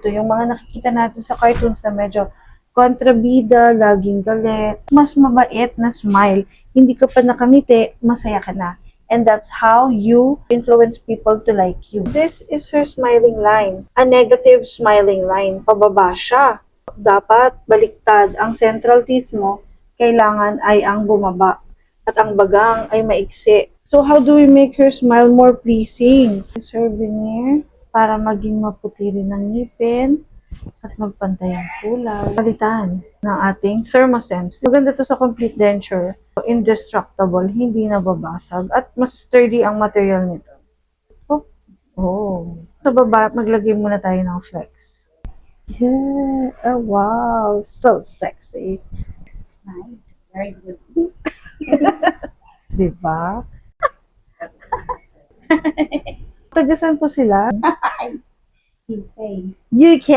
dito, yung mga nakikita natin sa cartoons na medyo kontrabida, laging galit, mas mabait na smile. Hindi ka pa nakangiti, masaya ka na. And that's how you influence people to like you. This is her smiling line. A negative smiling line. Pababa siya. Dapat baliktad. Ang central teeth mo, kailangan ay ang bumaba. At ang bagang ay maiksi. So how do we make her smile more pleasing? Is her veneer para maging maputi rin ang ngipin at magpantay ang kulay. Palitan ng ating Thermosense. Maganda to sa complete denture. Indestructible, hindi nababasag, at mas sturdy ang material nito. Oh. Sa baba, maglagay muna tayo ng flex. Yeah. Oh, wow. So sexy. Nice. Very good. Diba? Tagasan po sila? UK. UK.